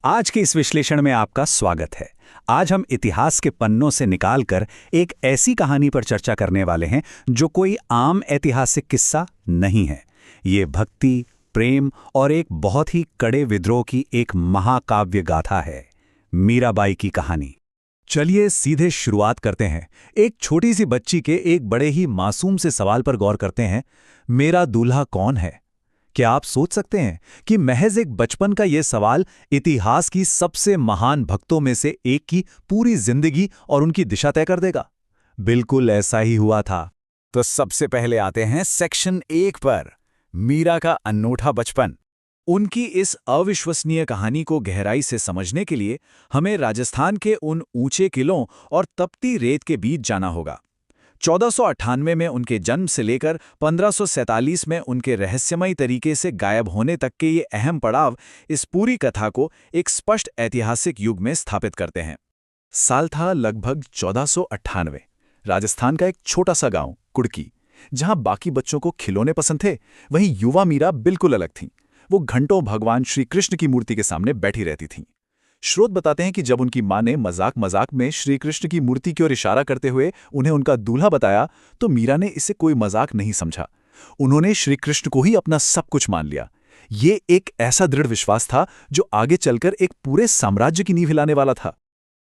आज के इस विश्लेषण में आपका स्वागत है। आज हम इतिहास के पन्नों से निकालकर एक ऐसी कहानी पर चर्चा करने वाले हैं जो कोई आम ऐतिहासिक किस्सा नहीं है। ये भक्ति, प्रेम और एक बहुत ही कड़े विद्रोह की एक महाकाव्य गाथा है, मीराबाई की कहानी। चलिए सीधे शुरुआत करते हैं। एक छोटी सी बच्ची के एक बड़े ही मासूम से सवाल पर गौर करते हैं, मेरा दूल्हा कौन है? क्या आप सोच सकते हैं कि महज एक बचपन का यह सवाल इतिहास की सबसे महान भक्तों में से एक की पूरी जिंदगी और उनकी दिशा तय कर देगा? बिल्कुल ऐसा ही हुआ था। तो सबसे पहले आते हैं सेक्शन 1 पर, मीरा का अनूठा बचपन। उनकी इस अविश्वसनीय कहानी को गहराई से समझने के लिए हमें राजस्थान के उन ऊंचे किलों और तपती रेत के बीच जाना होगा। 1498 में उनके जन्म से लेकर 1547 में उनके रहस्यमयी तरीके से गायब होने तक के ये अहम पड़ाव इस पूरी कथा को एक स्पष्ट ऐतिहासिक युग में स्थापित करते हैं। साल था लगभग 1498। राजस्थान का एक छोटा सा गांव कुड़की, जहां बाकी बच्चों को खिलौने पसंद थे, वहीं युवा मीरा बिल्कुल अलग थीं। वो घंटों भगवान श्री कृष्ण की मूर्ति के सामने बैठी रहती थीं। स्रोत बताते हैं कि जब उनकी मां ने मजाक मजाक में श्री कृष्ण की मूर्ति की ओर इशारा करते हुए उन्हें उनका दूल्हा बताया, तो मीरा ने इसे कोई मजाक नहीं समझा। उन्होंने श्री कृष्ण को ही अपना सब कुछ मान लिया। ये एक ऐसा दृढ़ विश्वास था जो आगे चलकर एक पूरे साम्राज्य की नींव हिलाने वाला था।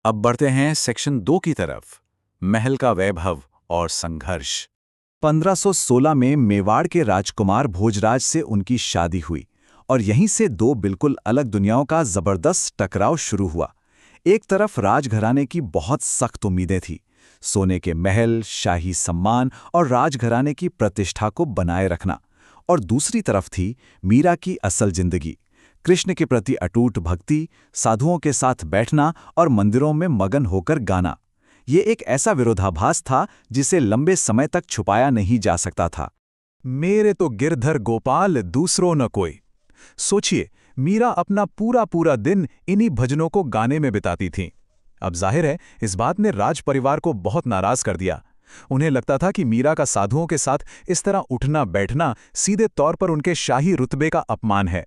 अब बढ़ते हैं सेक्शन 2 की तरफ, महल का वैभव और संघर्ष। 1516 में मेवाड़ के राजकुमार भोजराज से उनकी शादी हुई और यहीं से दो बिल्कुल अलग दुनियाओं का जबरदस्त टकराव शुरू हुआ। एक तरफ राजघराने की बहुत सख्त उम्मीदें थी, सोने के महल, शाही सम्मान और राजघराने की प्रतिष्ठा को बनाए रखना, और दूसरी तरफ थी मीरा की असल जिंदगी, कृष्ण के प्रति अटूट भक्ति, साधुओं के साथ बैठना और मंदिरों में मगन होकर गाना। ये एक ऐसा विरोधाभास था जिसे लंबे समय तक छुपाया नहीं जा सकता था। मेरे तो गिरधर गोपाल दूसरों न कोई। सोचिए, मीरा अपना पूरा पूरा दिन इन्हीं भजनों को गाने में बिताती थीं। अब जाहिर है इस बात ने राज परिवार को बहुत नाराज कर दिया। उन्हें लगता था कि मीरा का साधुओं के साथ इस तरह उठना बैठना सीधे तौर पर उनके शाही रुतबे का अपमान है।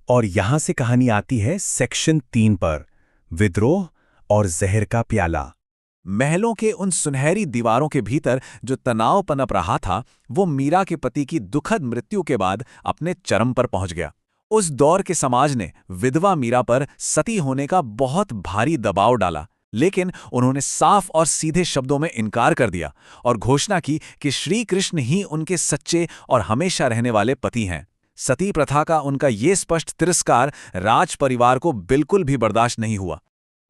और यहां से कहानी आती है सेक्शन 3 पर, विद्रोह और जहर का प्याला। महलों के उन सुनहरी दीवारों के भीतर जो तनाव पनप रहा था, वो मीरा के पति की दुखद मृत्यु के बाद अपने चरम पर पहुंच गया। उस दौर के समाज ने विधवा मीरा पर सती होने का बहुत भारी दबाव डाला, लेकिन उन्होंने साफ और सीधे शब्दों में इनकार कर दिया और घोषणा की कि श्री कृष्ण ही उनके सच्चे और हमेशा रहने वाले पति हैं। सती प्रथा का उनका ये स्पष्ट तिरस्कार राज परिवार को बिल्कुल भी बर्दाश्त नहीं हुआ।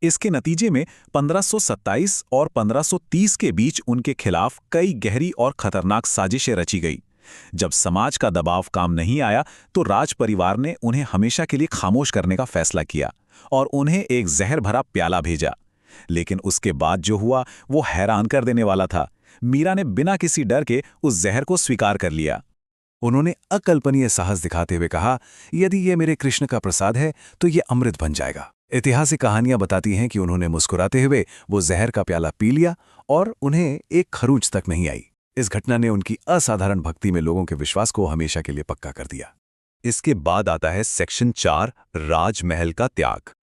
इसके नतीजे में 1527 और 1530 के बीच उनके खिलाफ कई गहरी और खतरनाक साजिशें रची गई। जब समाज का दबाव काम नहीं आया तो राज परिवार ने उन्हें हमेशा के लिए खामोश करने का फैसला किया और उन्हें एक जहर भरा प्याला भेजा। लेकिन उसके बाद जो हुआ वो हैरान कर देने वाला था। मीरा ने बिना किसी डर के उस जहर को स्वीकार कर लिया। उन्होंने अकल्पनीय साहस दिखाते हुए कहा, यदि ये मेरे कृष्ण का प्रसाद है तो ये अमृत बन जाएगा। ऐतिहासिक कहानियां बताती हैं कि उन्होंने मुस्कुराते हुए वो जहर का प्याला पी लिया और उन्हें एक खरोंच तक नहीं आई। इस घटना ने उनकी असाधारण भक्ति में लोगों के विश्वास को हमेशा के लिए पक्का कर दिया। इसके बाद आता है सेक्शन 4, राजमहल का त्याग।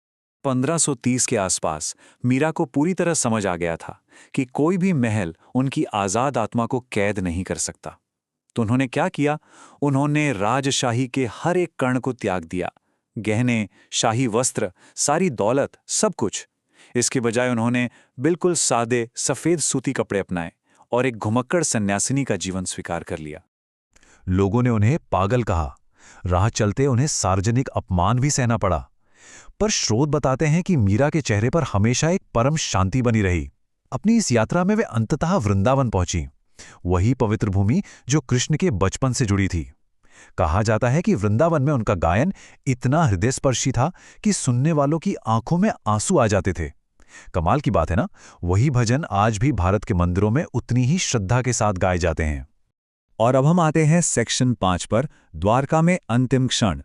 1530 के आसपास मीरा को पूरी तरह समझ आ गया था कि कोई भी महल उनकी आजाद आत्मा को कैद नहीं कर सकता। तो उन्होंने क्या किया? उन्होंने राजशाही के हर एक कण को त्याग दिया, गहने, शाही वस्त्र, सारी दौलत, सब कुछ। इसके बजाय उन्होंने बिल्कुल सादे सफेद सूती कपड़े अपनाए और एक घुमक्कड़ सन्यासिनी का जीवन स्वीकार कर लिया। लोगों ने उन्हें पागल कहा, राह चलते उन्हें सार्वजनिक अपमान भी सहना पड़ा। पर स्रोत बताते हैं कि मीरा के चेहरे पर हमेशा एक परम शांति बनी रही। अपनी इस यात्रा में वे अंततः वृंदावन पहुंची, वही पवित्र भूमि जो कृष्ण के बचपन से जुड़ी थी। कहा जाता है कि वृंदावन में उनका गायन इतना हृदयस्पर्शी था कि सुनने वालों की आंखों में आंसू आ जाते थे। कमाल की बात है ना, वही भजन आज भी भारत के मंदिरों में उतनी ही श्रद्धा के साथ गाए जाते हैं। और अब हम आते हैं सेक्शन 5 पर, द्वारका में अंतिम क्षण।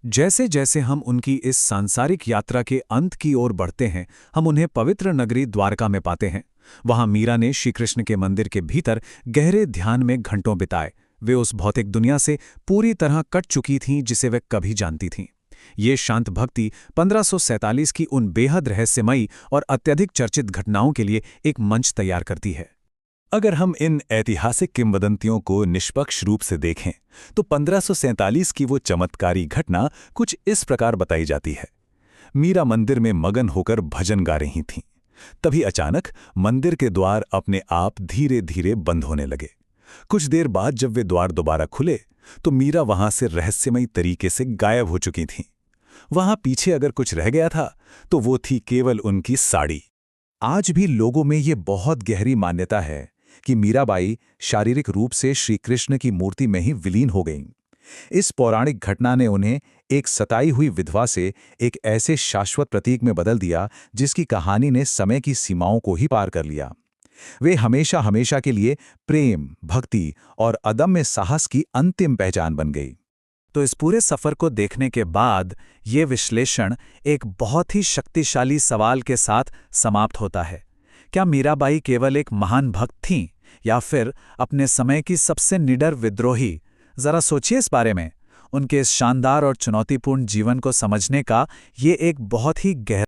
जैसे जैसे हम उनकी इस सांसारिक यात्रा के अंत की ओर बढ़ते हैं, हम उन्हें पवित्र नगरी द्वारका में पाते हैं। वहां मीरा ने श्री कृष्ण के मंदिर के भीतर गहरे ध्यान में घंटों बिताए। वे उस भौतिक दुनिया से पूरी तरह कट चुकी थीं जिसे वे कभी जानती थीं। ये शांत भक्ति 1547 की उन बेहद रहस्यमयी और अत्यधिक चर्चित घटनाओं के लिए एक मंच तैयार करती है। अगर हम इन ऐतिहासिक किंवदंतियों को निष्पक्ष रूप से देखें तो 1547 की वो चमत्कारी घटना कुछ इस प्रकार बताई जाती है। मीरा मंदिर में मगन होकर भजन गा रही थीं। तभी अचानक मंदिर के द्वार अपने आप धीरे धीरे बंद होने लगे। कुछ देर बाद जब वे द्वार दोबारा खुले तो मीरा वहां से रहस्यमयी तरीके से गायब हो चुकी थीं। वहां पीछे अगर कुछ रह गया था तो वो थी केवल उनकी साड़ी। आज भी लोगों में ये बहुत गहरी मान्यता है कि मीराबाई शारीरिक रूप से श्री कृष्ण की मूर्ति में ही विलीन हो गईं। इस पौराणिक घटना ने उन्हें एक सताई हुई विधवा से एक ऐसे शाश्वत प्रतीक में बदल दिया जिसकी कहानी ने समय की सीमाओं को ही पार कर लिया। वे हमेशा हमेशा के लिए प्रेम, भक्ति और अदम्य साहस की अंतिम पहचान बन गई। तो इस पूरे सफर को देखने के बाद ये विश्लेषण एक बहुत ही शक्तिशाली सवाल के साथ समाप्त होता है। क्या मीराबाई केवल एक महान भक्त थीं या फिर अपने समय की सबसे निडर विद्रोही? जरा सोचिए इस बारे में। उनके इस शानदार और चुनौतीपूर्ण जीवन को समझने का ये एक बहुत ही गहरा